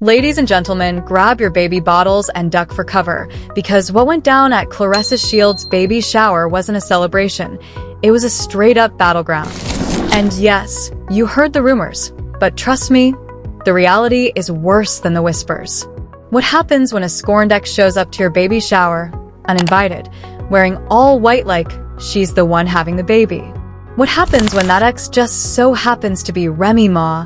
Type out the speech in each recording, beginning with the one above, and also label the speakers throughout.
Speaker 1: Ladies and gentlemen, grab your baby bottles and duck for cover, because what went down at Claressa Shields' baby shower wasn't a celebration. It was a straight-up battleground. And yes, you heard the rumors, but trust me, the reality is worse than the whispers. What happens when a scorned ex shows up to your baby shower, uninvited, wearing all white like she's the one having the baby? What happens when that ex just so happens to be Remy Ma,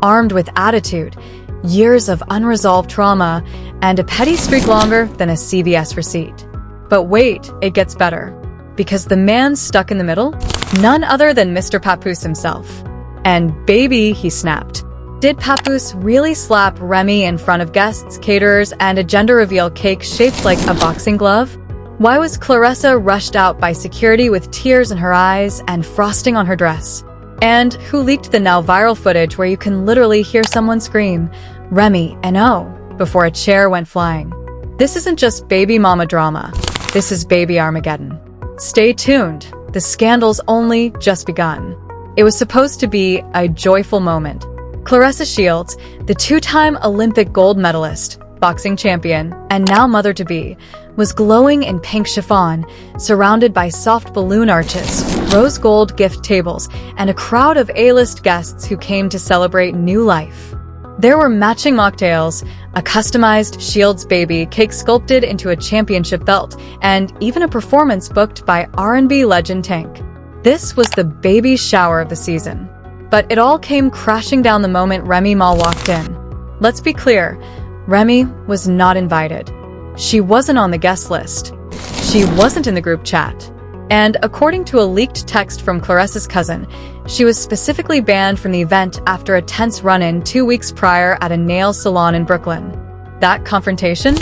Speaker 1: armed with attitude, years of unresolved trauma, and a petty streak longer than a CVS receipt? But wait, it gets better. Because the man stuck in the middle? None other than Mr. Papoose himself. And baby, he snapped. Did Papoose really slap Remy in front of guests, caterers, and a gender reveal cake shaped like a boxing glove? Why was Claressa rushed out by security with tears in her eyes and frosting on her dress? And who leaked the now viral footage where you can literally hear someone scream, "Remy, N.O." before a chair went flying? This isn't just baby mama drama. This is baby Armageddon. Stay tuned. The scandal's only just begun. It was supposed to be a joyful moment. Claressa Shields, the two-time Olympic gold medalist, boxing champion, and now mother-to-be, was glowing in pink chiffon, surrounded by soft balloon arches, rose gold gift tables, and a crowd of A-list guests who came to celebrate new life. There were matching mocktails, a customized Shields baby cake sculpted into a championship belt, and even a performance booked by R&B legend Tank. This was the baby shower of the season. But it all came crashing down the moment Remy Ma walked in. Let's be clear, Remy was not invited. She wasn't on the guest list. She wasn't in the group chat. And according to a leaked text from Claressa's cousin, she was specifically banned from the event after a tense run-in 2 weeks prior at a nail salon in Brooklyn. That confrontation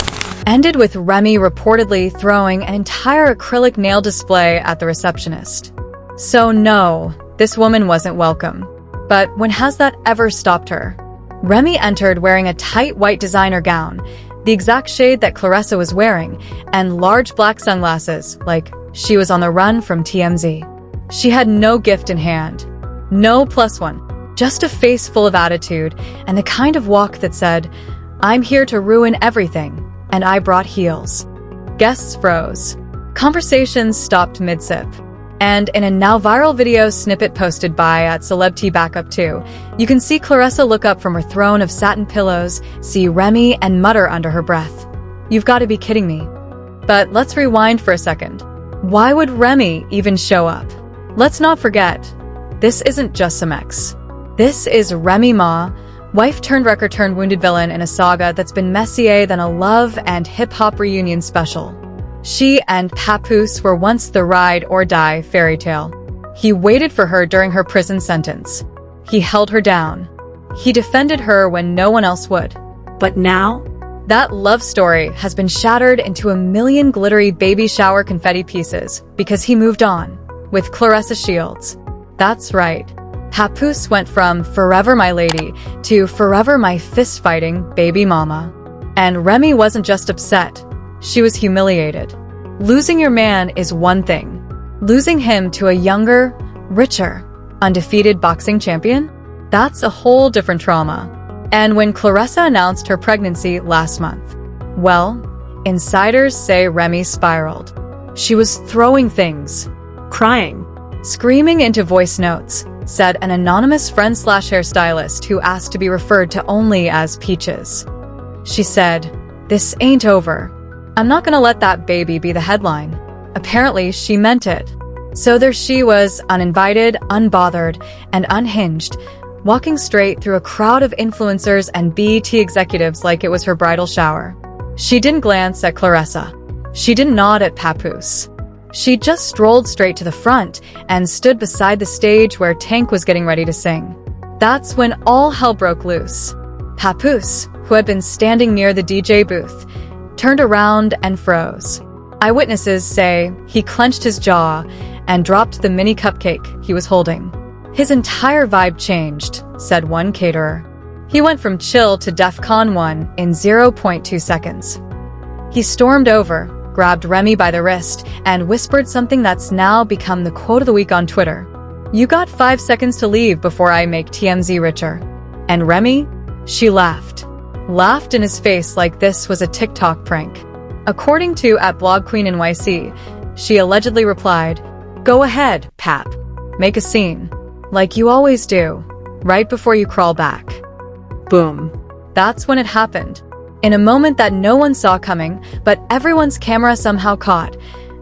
Speaker 1: ended with Remy reportedly throwing an entire acrylic nail display at the receptionist. So no, this woman wasn't welcome. But when has that ever stopped her? Remy entered wearing a tight white designer gown, the exact shade that Claressa was wearing, and large black sunglasses, like she was on the run from TMZ. She had no gift in hand, no +1, just a face full of attitude and the kind of walk that said, "I'm here to ruin everything, and I brought heels." Guests froze. Conversations stopped mid-sip. And in a now viral video snippet posted by @CelebTBackup2, you can see Claressa look up from her throne of satin pillows, see Remy, and mutter under her breath, "You've got to be kidding me." But let's rewind for a second. Why would Remy even show up? Let's not forget, this isn't just some ex. This is Remy Ma, wife-turned-wrecker-turned-wounded villain in a saga that's been messier than a love and hip-hop reunion special. She and Papoose were once the ride-or-die fairy tale. He waited for her during her prison sentence. He held her down. He defended her when no one else would. But now, that love story has been shattered into a million glittery baby shower confetti pieces because he moved on with Claressa Shields. That's right. Papoose went from forever my lady to forever my fist-fighting baby mama. And Remy wasn't just upset. She was humiliated. Losing your man is one thing. Losing him to a younger, richer, undefeated boxing champion? That's a whole different trauma. And when Claressa announced her pregnancy last month, well, insiders say Remy spiraled. She was throwing things, crying, screaming into voice notes, said an anonymous friend/hairstylist who asked to be referred to only as Peaches. She said, "This ain't over. I'm not gonna let that baby be the headline." Apparently, she meant it. So there she was, uninvited, unbothered, and unhinged, walking straight through a crowd of influencers and BET executives like it was her bridal shower. She didn't glance at Claressa. She didn't nod at Papoose. She just strolled straight to the front and stood beside the stage where Tank was getting ready to sing. That's when all hell broke loose. Papoose, who had been standing near the DJ booth, turned around and froze. Eyewitnesses say he clenched his jaw and dropped the mini cupcake he was holding. His entire vibe changed, said one caterer. He went from chill to DEFCON 1 in 0.2 seconds. He stormed over, grabbed Remy by the wrist, and whispered something that's now become the quote of the week on Twitter. "You got 5 seconds to leave before I make TMZ richer." And Remy? She laughed. laughed in his face like this was a TikTok prank. According to @blogqueennyc, she allegedly replied, "Go ahead, Pap. Make a scene. Like you always do, right before you crawl back." Boom. That's when it happened. In a moment that no one saw coming, but everyone's camera somehow caught,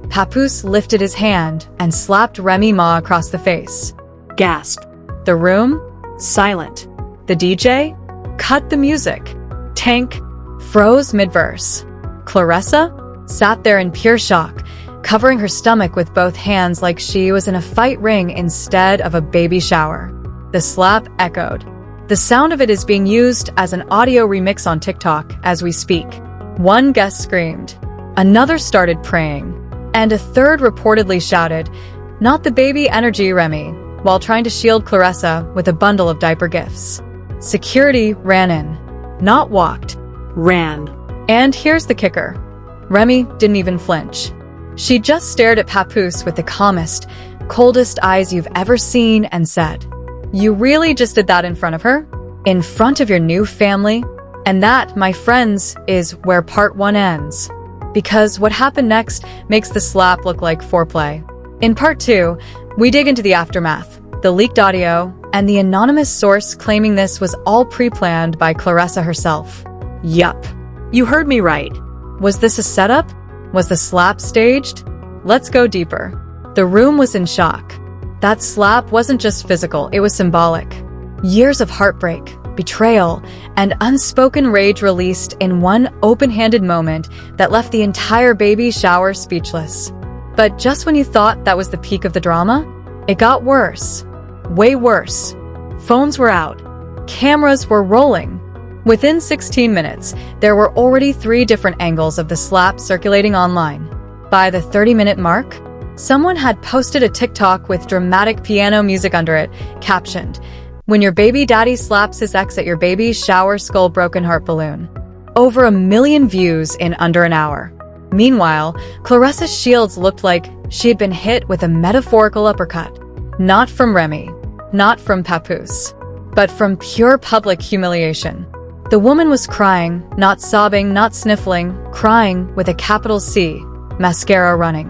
Speaker 1: Papoose lifted his hand and slapped Remy Ma across the face.
Speaker 2: Gasp.
Speaker 1: The room?
Speaker 2: Silent.
Speaker 1: The DJ? Cut the music. Tank froze mid-verse. Claressa sat there in pure shock, covering her stomach with both hands like she was in a fight ring instead of a baby shower. The slap echoed. The sound of it is being used as an audio remix on TikTok as we speak. One guest screamed. Another started praying. And a third reportedly shouted, "Not the baby energy, Remy," while trying to shield Claressa with a bundle of diaper gifts. Security ran in. Not walked.
Speaker 2: Ran.
Speaker 1: And here's the kicker. Remy didn't even flinch. She just stared at Papoose with the calmest, coldest eyes you've ever seen and said, "You really just did that in front of her? In front of your new family?" And that, my friends, is where part 1 ends. Because what happened next makes the slap look like foreplay. In part 2, we dig into the aftermath, the leaked audio, and the anonymous source claiming this was all pre-planned by Claressa herself. Yup.
Speaker 2: You heard me right.
Speaker 1: Was this a setup? Was the slap staged? Let's go deeper. The room was in shock. That slap wasn't just physical, it was symbolic. Years of heartbreak, betrayal, and unspoken rage released in one open-handed moment that left the entire baby shower speechless. But just when you thought that was the peak of the drama, it got worse. Way worse. Phones were out. Cameras were rolling. Within 16 minutes, there were already 3 different angles of the slap circulating online. By the 30-minute mark, someone had posted a TikTok with dramatic piano music under it, captioned, "When your baby daddy slaps his ex at your baby's shower skull broken heart balloon." Over 1 million views in under an hour. Meanwhile, Claressa's shields looked like she had been hit with a metaphorical uppercut. Not from Remy, not from Papoose, but from pure public humiliation. The woman was crying, not sobbing, not sniffling, crying with a capital C, mascara running,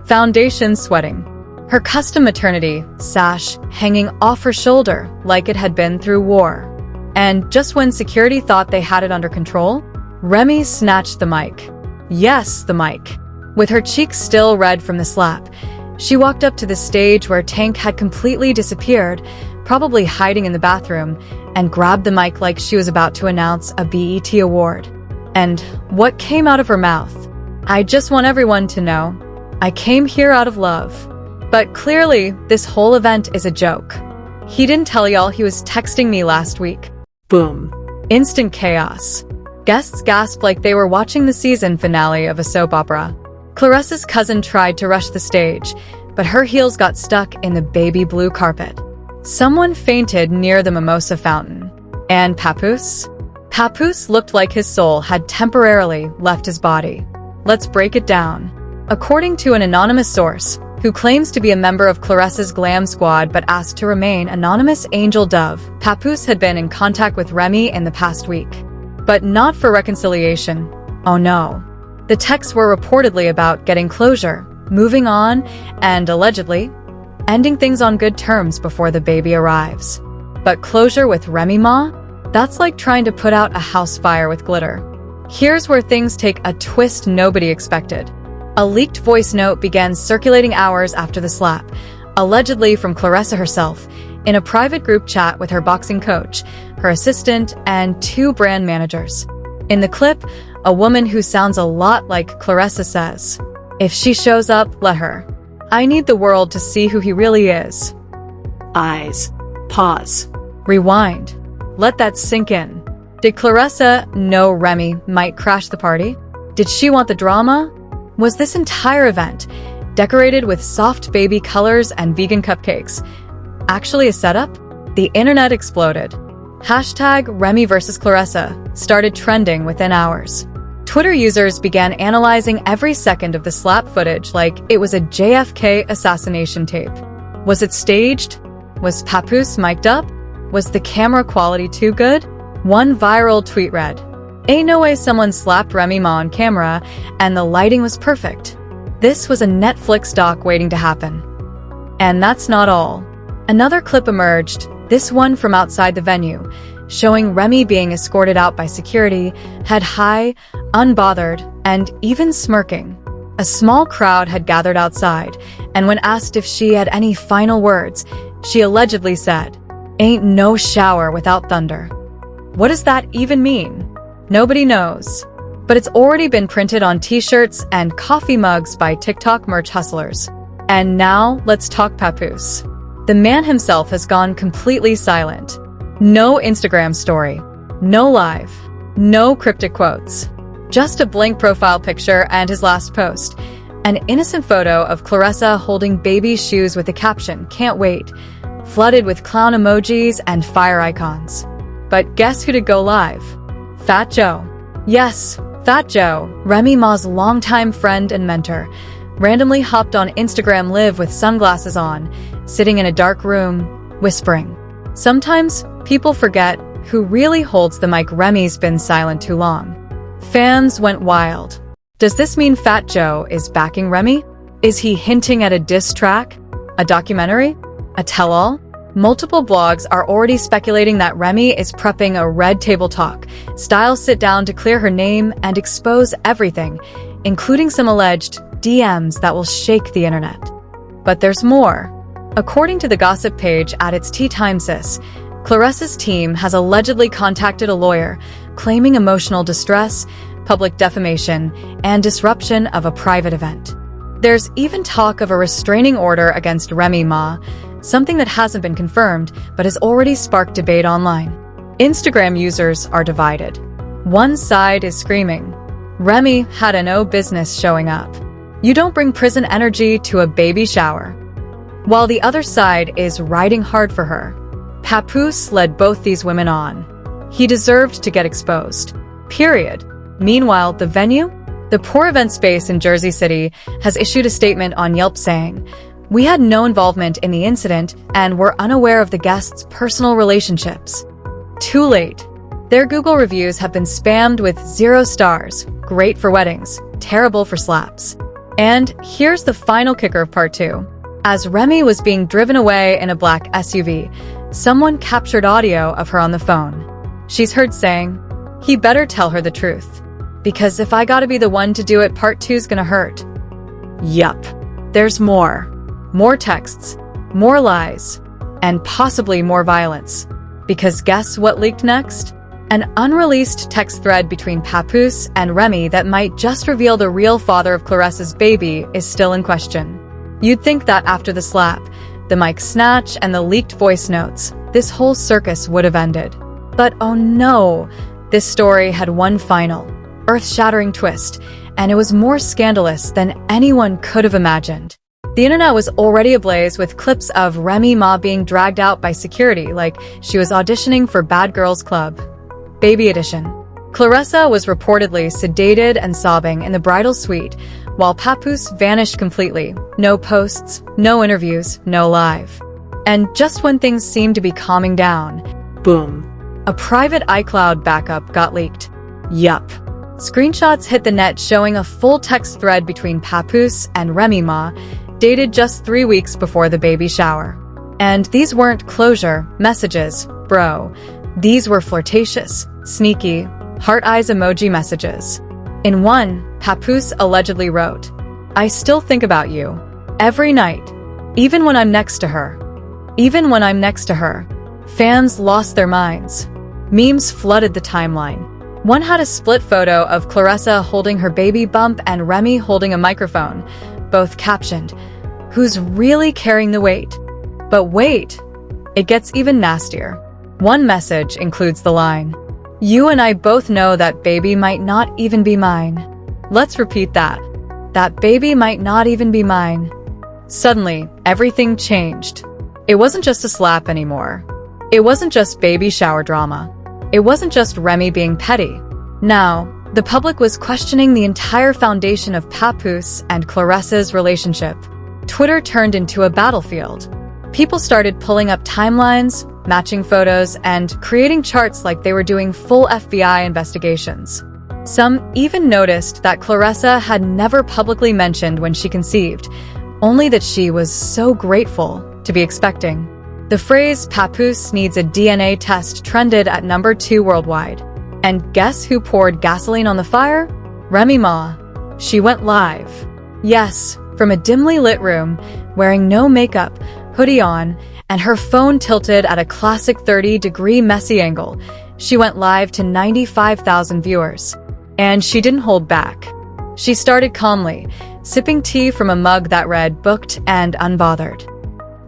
Speaker 1: foundation sweating. Her custom maternity sash hanging off her shoulder like it had been through war. And just when security thought they had it under control, Remy snatched the mic. Yes, the mic. With her cheeks still red from the slap, she walked up to the stage where Tank had completely disappeared, probably hiding in the bathroom, and grabbed the mic like she was about to announce a BET award. And what came out of her mouth? "I just want everyone to know, I came here out of love." But clearly, this whole event is a joke. He didn't tell y'all he was texting me last week.
Speaker 2: Boom.
Speaker 1: Instant chaos. Guests gasped like they were watching the season finale of a soap opera. Claressa's cousin tried to rush the stage, but her heels got stuck in the baby blue carpet. Someone fainted near the mimosa fountain. And Papoose? Papoose looked like his soul had temporarily left his body. Let's break it down. According to an anonymous source, who claims to be a member of Claressa's glam squad but asked to remain anonymous, Angel Dove, Papoose had been in contact with Remy in the past week. But not for reconciliation. Oh no. The texts were reportedly about getting closure, moving on, and allegedly, ending things on good terms before the baby arrives. But closure with Remy Ma? That's like trying to put out a house fire with glitter. Here's where things take a twist nobody expected. A leaked voice note began circulating hours after the slap, allegedly from Claressa herself, in a private group chat with her boxing coach, her assistant, and 2 brand managers. In the clip, a woman who sounds a lot like Claressa says, "If she shows up, let her. I need the world to see who he really is."
Speaker 2: Eyes. Pause.
Speaker 1: Rewind. Let that sink in. Did Claressa know Remy might crash the party? Did she want the drama? Was this entire event, decorated with soft baby colors and vegan cupcakes, actually a setup? The internet exploded. Hashtag Remy versus Claressa started trending within hours. Twitter users began analyzing every second of the slap footage like it was a JFK assassination tape. Was it staged? Was Papoose mic'd up? Was the camera quality too good? One viral tweet read, Ain't no way someone slapped Remy Ma on camera and the lighting was perfect. This was a Netflix doc waiting to happen. And that's not all. Another clip emerged, this one from outside the venue, showing Remy being escorted out by security, head high, unbothered, and even smirking. A small crowd had gathered outside, and when asked if she had any final words, she allegedly said, "Ain't no shower without thunder." What does that even mean? Nobody knows. But it's already been printed on t-shirts and coffee mugs by TikTok merch hustlers. And now, let's talk Papoose. The man himself has gone completely silent. No Instagram story. No live. No cryptic quotes. Just a blank profile picture and his last post. An innocent photo of Claressa holding baby shoes with the caption, "Can't wait," flooded with clown emojis and fire icons. But guess who did go live? Fat Joe. Yes, Fat Joe, Remy Ma's longtime friend and mentor, randomly hopped on Instagram Live with sunglasses on, sitting in a dark room, whispering. Sometimes people forget who really holds the mic. Remy's been silent too long. Fans went wild. Does this mean Fat Joe is backing Remy? Is he hinting at a diss track? A documentary? A tell-all? Multiple blogs are already speculating that Remy is prepping a Red Table Talk style sit-down to clear her name and expose everything, including some alleged DMs that will shake the internet. But there's more. According to the gossip page at It's Tea Time Sis, Claressa's team has allegedly contacted a lawyer, claiming emotional distress, public defamation, and disruption of a private event. There's even talk of a restraining order against Remy Ma, something that hasn't been confirmed but has already sparked debate online. Instagram users are divided. One side is screaming, "Remy had no business showing up. You don't bring prison energy to a baby shower." While the other side is riding hard for her. Papoose led both these women on. He deserved to get exposed. Period. Meanwhile, the venue? The Poor Event Space in Jersey City has issued a statement on Yelp saying, "We had no involvement in the incident and were unaware of the guests' personal relationships." Too late. Their Google reviews have been spammed with 0 stars, great for weddings, terrible for slaps. And here's the final kicker of part 2. As Remy was being driven away in a black SUV, someone captured audio of her on the phone. She's heard saying, "He better tell her the truth. Because if I gotta be the one to do it, part 2's gonna hurt." Yup. There's more. More texts, more lies, and possibly more violence. Because guess what leaked next? An unreleased text thread between Papoose and Remy that might just reveal the real father of Claressa's baby is still in question. You'd think that after the slap, the mic snatch, and the leaked voice notes, this whole circus would have ended. But oh no, this story had one final, earth-shattering twist, and it was more scandalous than anyone could have imagined. The internet was already ablaze with clips of Remy Ma being dragged out by security like she was auditioning for Bad Girls Club. Baby Edition. Claressa was reportedly sedated and sobbing in the bridal suite, while Papoose vanished completely. No posts, no interviews, no live. And just when things seemed to be calming down,
Speaker 2: boom.
Speaker 1: A private iCloud backup got leaked. Yup. Screenshots hit the net showing a full text thread between Papoose and Remy Ma, dated just 3 weeks before the baby shower. And these weren't closure messages, bro. These were flirtatious, sneaky, heart eyes emoji messages. In one, Papoose allegedly wrote, "I still think about you. Every night. Even when I'm next to her. Even when I'm next to her." Fans lost their minds. Memes flooded the timeline. One had a split photo of Claressa holding her baby bump and Remy holding a microphone, both captioned, "Who's really carrying the weight?" But wait, it gets even nastier. One message includes the line, "You and I both know that baby might not even be mine." Let's repeat that. That baby might not even be mine. Suddenly, everything changed. It wasn't just a slap anymore. It wasn't just baby shower drama. It wasn't just Remy being petty. Now, the public was questioning the entire foundation of Papoose and Claressa's relationship. Twitter turned into a battlefield. People started pulling up timelines, matching photos, and creating charts like they were doing full FBI investigations. Some even noticed that Claressa had never publicly mentioned when she conceived, only that she was so grateful to be expecting. The phrase "Papoose needs a DNA test" trended at number 2 worldwide. And guess who poured gasoline on the fire? Remy Ma. She went live. Yes, from a dimly lit room, wearing no makeup, hoodie on, and her phone tilted at a classic 30-degree messy angle. She went live to 95,000 viewers. And she didn't hold back. She started calmly, sipping tea from a mug that read "Booked and Unbothered."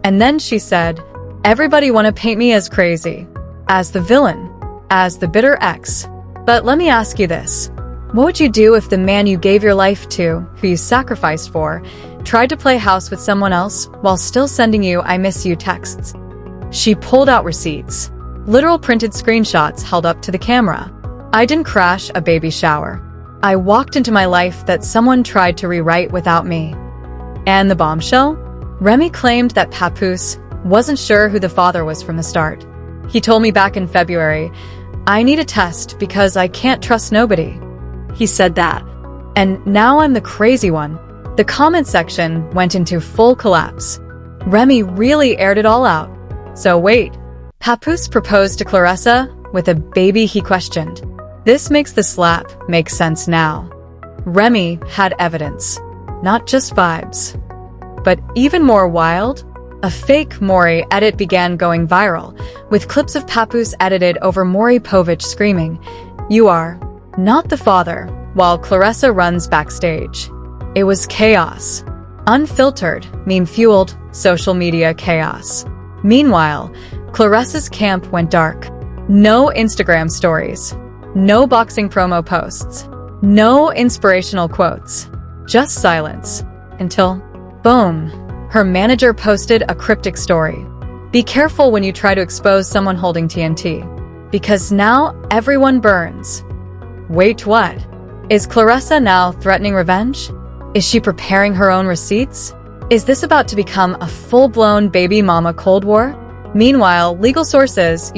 Speaker 1: And then she said, "Everybody want to paint me as crazy, as the villain, as the bitter ex. But let me ask you this. What would you do if the man you gave your life to, who you sacrificed for, tried to play house with someone else while still sending you 'I miss you' texts?" She pulled out receipts, literal printed screenshots held up to the camera. "I didn't crash a baby shower. I walked into my life that someone tried to rewrite without me." And the bombshell? Remy claimed that Papoose wasn't sure who the father was from the start. "He told me back in February, 'I need a test because I can't trust nobody.'"
Speaker 2: He said that.
Speaker 1: And now I'm the crazy one. The comment section went into full collapse. Remy really aired it all out. So wait, Papoose proposed to Claressa with a baby he questioned. This makes the slap make sense now. Remy had evidence, not just vibes. But even more wild, a fake Maury edit began going viral, with clips of Papoose edited over Maury Povich screaming, "You are not the father," while Claressa runs backstage. It was chaos. Unfiltered, meme-fueled, social media chaos. Meanwhile, Claressa's camp went dark. No Instagram stories. No boxing promo posts. No inspirational quotes. Just silence. Until, boom, her manager posted a cryptic story. "Be careful when you try to expose someone holding TNT. Because now everyone burns." Wait, what? Is Claressa now threatening revenge? Is she preparing her own receipts? Is this about to become a full-blown baby mama Cold War? Meanwhile, legal sources,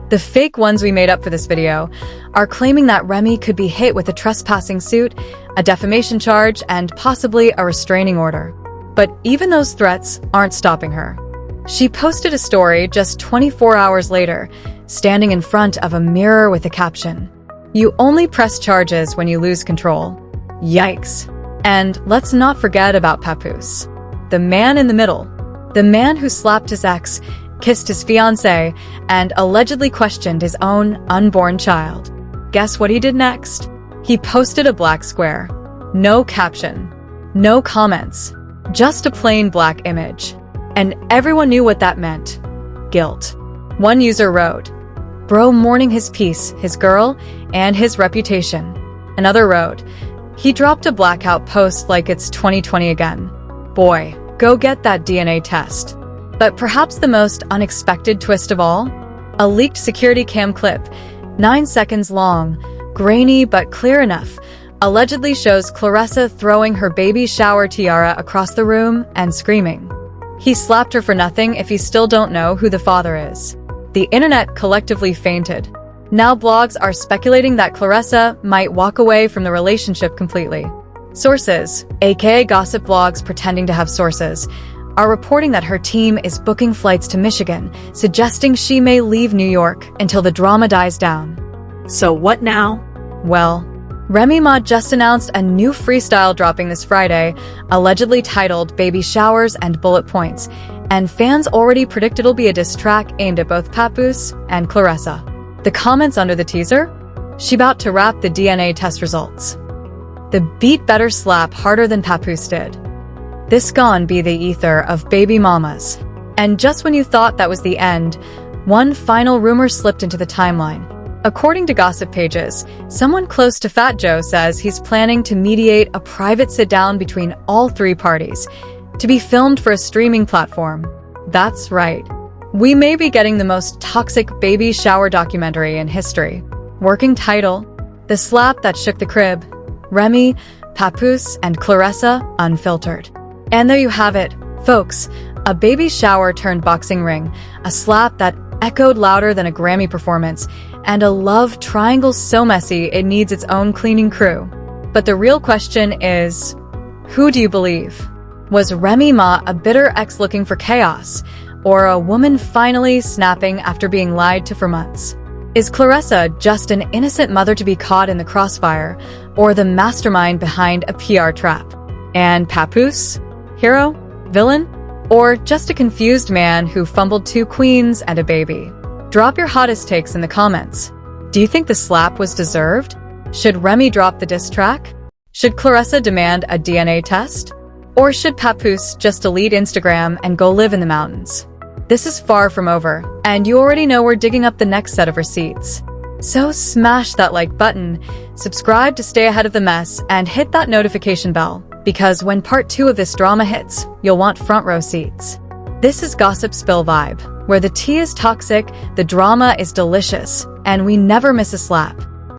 Speaker 1: the fake ones we made up for this video, are claiming that Remy could be hit with a trespassing suit, a defamation charge, and possibly a restraining order. But even those threats aren't stopping her. She posted a story just 24 hours later, standing in front of a mirror with a caption, "You only press charges when you lose control." Yikes. And let's not forget about Papoose. The man in the middle. The man who slapped his ex, kissed his fiancée, and allegedly questioned his own unborn child. Guess what he did next? He posted a black square. No caption. No comments. Just a plain black image. And everyone knew what that meant. Guilt. One user wrote, "Bro mourning his peace, his girl, and his reputation." Another wrote, "He dropped a blackout post like it's 2020 again. Boy, go get that DNA test." But perhaps the most unexpected twist of all? A leaked security cam clip, 9 seconds long, grainy but clear enough, allegedly shows Claressa throwing her baby shower tiara across the room and screaming, "He slapped her for nothing if you still don't know who the father is." The internet collectively fainted. Now blogs are speculating that Claressa might walk away from the relationship completely. Sources, aka gossip blogs pretending to have sources, are reporting that her team is booking flights to Michigan, suggesting she may leave New York until the drama dies down.
Speaker 2: So what now?
Speaker 1: Well, Remy Ma just announced a new freestyle dropping this Friday, allegedly titled "Baby Showers and Bullet Points," and fans already predict it'll be a diss track aimed at both Papoose and Claressa. The comments under the teaser? She about to rap the DNA test results. The beat better slap harder than Papoose did. This gon' be the ether of baby mamas. And just when you thought that was the end, one final rumor slipped into the timeline. According to gossip pages, someone close to Fat Joe says he's planning to mediate a private sit-down between all 3 parties, to be filmed for a streaming platform. That's right. We may be getting the most toxic baby shower documentary in history. Working title, The Slap That Shook the Crib, Remy, Papoose, and Claressa Unfiltered. And there you have it, folks. A baby shower turned boxing ring, a slap that echoed louder than a Grammy performance, and a love triangle so messy it needs its own cleaning crew. But the real question is, who do you believe? Was Remy Ma a bitter ex looking for chaos, or a woman finally snapping after being lied to for months? Is Claressa just an innocent mother to be caught in the crossfire, or the mastermind behind a PR trap? And Papoose? Hero? Villain? Or just a confused man who fumbled two queens and a baby? Drop your hottest takes in the comments. Do you think the slap was deserved? Should Remy drop the diss track? Should Claressa demand a DNA test? Or should Papoose just delete Instagram and go live in the mountains? This is far from over, and you already know we're digging up the next set of receipts. So smash that like button, subscribe to stay ahead of the mess, and hit that notification bell, because when part 2 of this drama hits, you'll want front row seats. This is Gossip Spill Vibe, where the tea is toxic, the drama is delicious, and we never miss a slap.